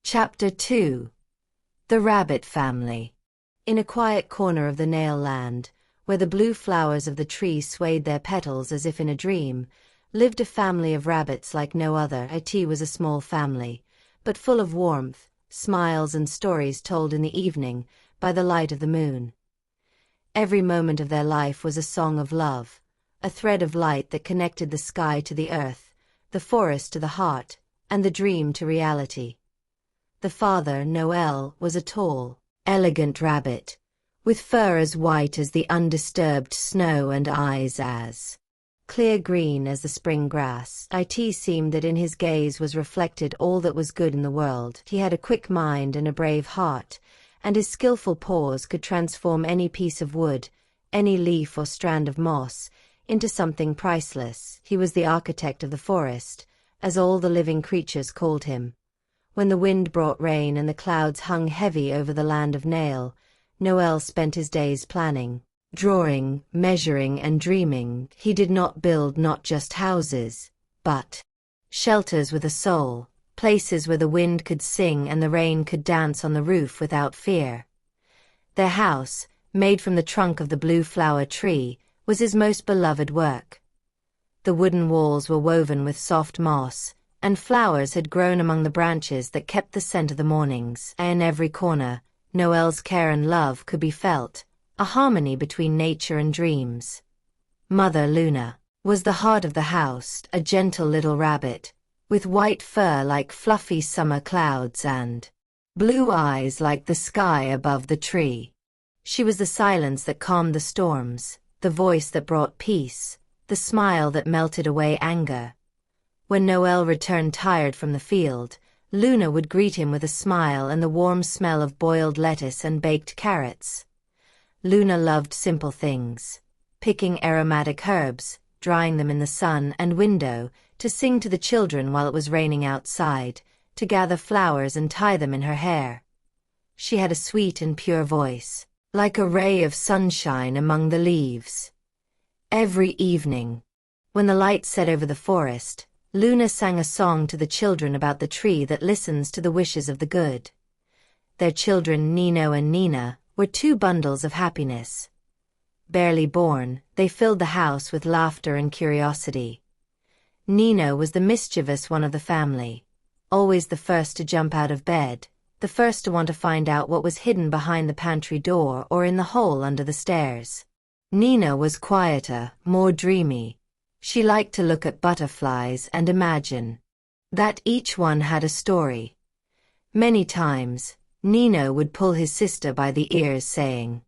Chapter 2. The Rabbit Family. In a quiet corner of the Nale Land, where the blue flowers of the tree swayed their petals as if in a dream, lived a family of rabbits like no other. It was a small family, but full of warmth, smiles and stories told in the evening by the light of the moon. Every moment of their life was a song of love, a thread of light that connected the sky to the earth, the forest to the heart, and the dream to reality. The father, Noel, was a tall, elegant rabbit, with fur as white as the undisturbed snow and eyes as clear green as the spring grass. It seemed that in his gaze was reflected all that was good in the world. He had a quick mind and a brave heart, and his skillful paws could transform any piece of wood, any leaf or strand of moss, into something priceless. He was the architect of the forest, as all the living creatures called him. When the wind brought rain and the clouds hung heavy over the land of Nale, Noel spent his days planning, drawing, measuring, and dreaming. He did not build not just houses, but shelters with a soul, places where the wind could sing and the rain could dance on the roof without fear. Their house, made from the trunk of the blue flower tree, was his most beloved work. The wooden walls were woven with soft moss, and flowers had grown among the branches that kept the scent of the mornings. In every corner, Noel's care and love could be felt, a harmony between nature and dreams. Mother Luna was the heart of the house, a gentle little rabbit, with white fur like fluffy summer clouds and blue eyes like the sky above the tree. She was the silence that calmed the storms, the voice that brought peace, the smile that melted away anger. When Noel returned tired from the field, Luna would greet him with a smile and the warm smell of boiled lettuce and baked carrots. Luna loved simple things, picking aromatic herbs, drying them in the sun and window, to sing to the children while it was raining outside, to gather flowers and tie them in her hair. She had a sweet and pure voice, like a ray of sunshine among the leaves. Every evening, when the light set over the forest, Luna sang a song to the children about the tree that listens to the wishes of the good. Their children, Nino and Nina, were two bundles of happiness. Barely born, they filled the house with laughter and curiosity. Nino was the mischievous one of the family, always the first to jump out of bed, the first to want to find out what was hidden behind the pantry door or in the hole under the stairs. Nina was quieter, more dreamy. She liked to look at butterflies and imagine that each one had a story. Many times, Nino would pull his sister by the ears saying,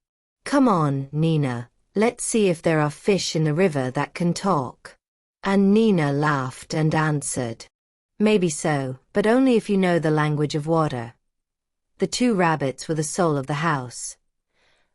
"Come on, Nina, let's see if there are fish in the river that can talk." And Nina laughed and answered, "Maybe so, but only if you know the language of water." The two rabbits were the soul of the house.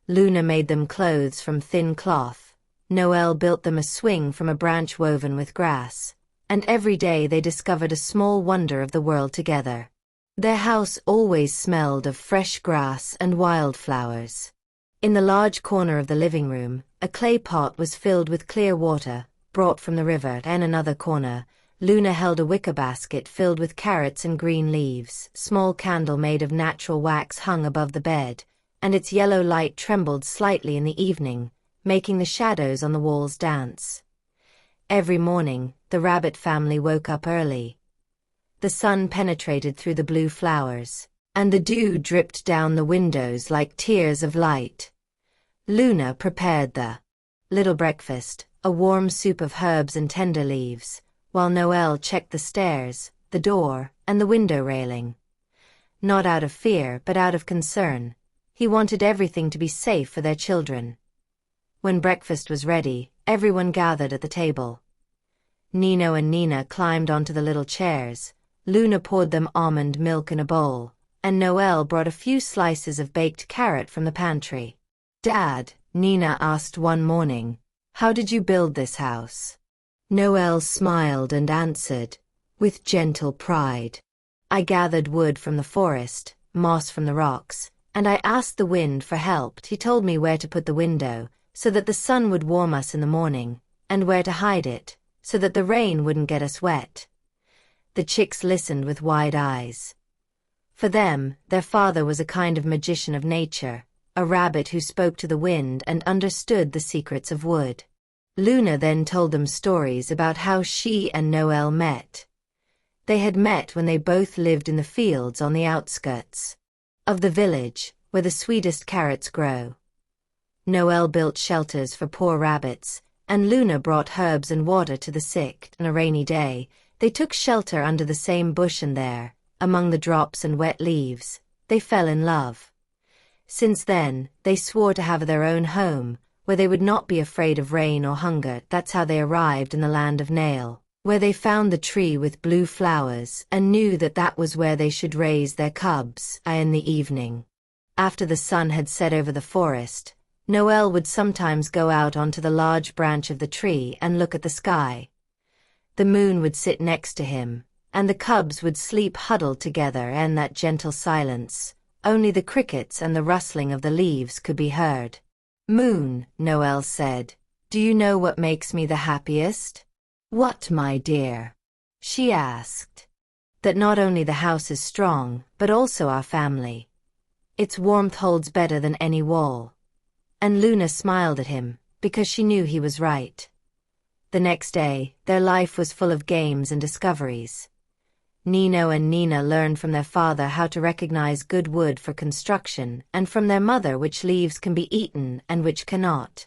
Luna made them clothes from thin cloth. Noel built them a swing from a branch woven with grass, and every day they discovered a small wonder of the world together. Their house always smelled of fresh grass and wildflowers. In the large corner of the living room, a clay pot was filled with clear water, brought from the river. In another corner, Luna held a wicker basket filled with carrots and green leaves. A small candle made of natural wax hung above the bed, and its yellow light trembled slightly in the evening, making the shadows on the walls dance. Every morning, the rabbit family woke up early. The sun penetrated through the blue flowers, and the dew dripped down the windows like tears of light. Luna prepared the little breakfast, a warm soup of herbs and tender leaves, while Noel checked the stairs, the door, and the window railing. Not out of fear, but out of concern. He wanted everything to be safe for their children. When breakfast was ready, everyone gathered at the table. Nino and Nina climbed onto the little chairs. Luna poured them almond milk in a bowl, and Noel brought a few slices of baked carrot from the pantry. "Dad," Nina asked one morning, "how did you build this house?" Noel smiled and answered, with gentle pride, "I gathered wood from the forest, moss from the rocks, and I asked the wind for help. He told me where to put the window, so that the sun would warm us in the morning, and where to hide it, so that the rain wouldn't get us wet." The chicks listened with wide eyes. For them, their father was a kind of magician of nature, a rabbit who spoke to the wind and understood the secrets of wood. Luna then told them stories about how she and Noel met. They had met when they both lived in the fields on the outskirts of the village, where the sweetest carrots grow. Noel built shelters for poor rabbits, and Luna brought herbs and water to the sick. On a rainy day, they took shelter under the same bush, and there, among the drops and wet leaves, they fell in love. Since then, they swore to have their own home, where they would not be afraid of rain or hunger. That's how they arrived in the land of Nale, where they found the tree with blue flowers and knew that that was where they should raise their cubs. In the evening, after the sun had set over the forest, Noel would sometimes go out onto the large branch of the tree and look at the sky. The moon would sit next to him, and the cubs would sleep huddled together in that gentle silence. Only the crickets and the rustling of the leaves could be heard. "Moon," Noel said, "do you know what makes me the happiest?" "What, my dear?" she asked. "That not only the house is strong, but also our family. Its warmth holds better than any wall." And Luna smiled at him, because she knew he was right. The next day, their life was full of games and discoveries. Nino and Nina learned from their father how to recognize good wood for construction, and from their mother which leaves can be eaten and which cannot.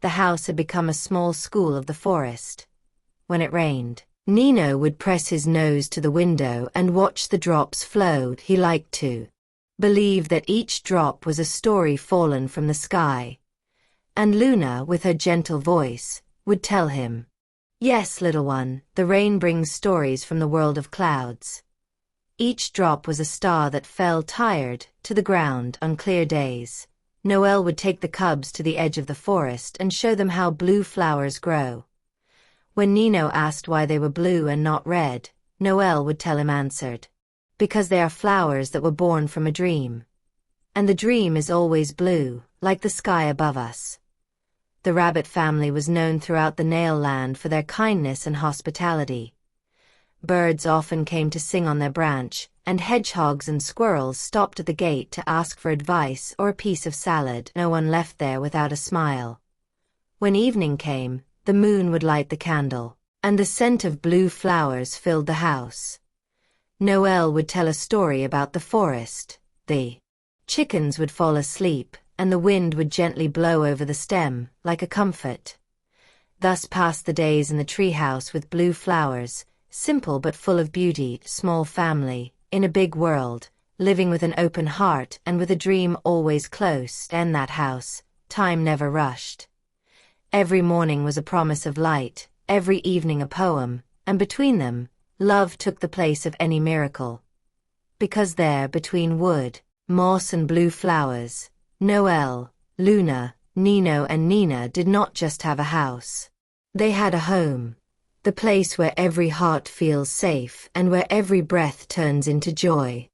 The house had become a small school of the forest. When it rained, Nino would press his nose to the window and watch the drops flow. He liked to believe that each drop was a story fallen from the sky. And Luna, with her gentle voice, would tell him, "Yes, little one, the rain brings stories from the world of clouds." Each drop was a star that fell tired to the ground on clear days. Noel would take the cubs to the edge of the forest and show them how blue flowers grow. When Nino asked why they were blue and not red, Noel would tell him answered, "Because they are flowers that were born from a dream. And the dream is always blue, like the sky above us." The rabbit family was known throughout the Nale Land for their kindness and hospitality. Birds often came to sing on their branch, and hedgehogs and squirrels stopped at the gate to ask for advice or a piece of salad. No one left there without a smile. When evening came, the moon would light the candle, and the scent of blue flowers filled the house. Noel would tell a story about the forest. The chickens would fall asleep, and the wind would gently blow over the stem, like a comfort. Thus passed the days in the treehouse with blue flowers, simple but full of beauty. Small family, in a big world, living with an open heart and with a dream always close. In that house, time never rushed. Every morning was a promise of light, every evening a poem, and between them, love took the place of any miracle. Because there, between wood, moss and blue flowers, Noel, Luna, Nino and Nina did not just have a house. They had a home. The place where every heart feels safe and where every breath turns into joy.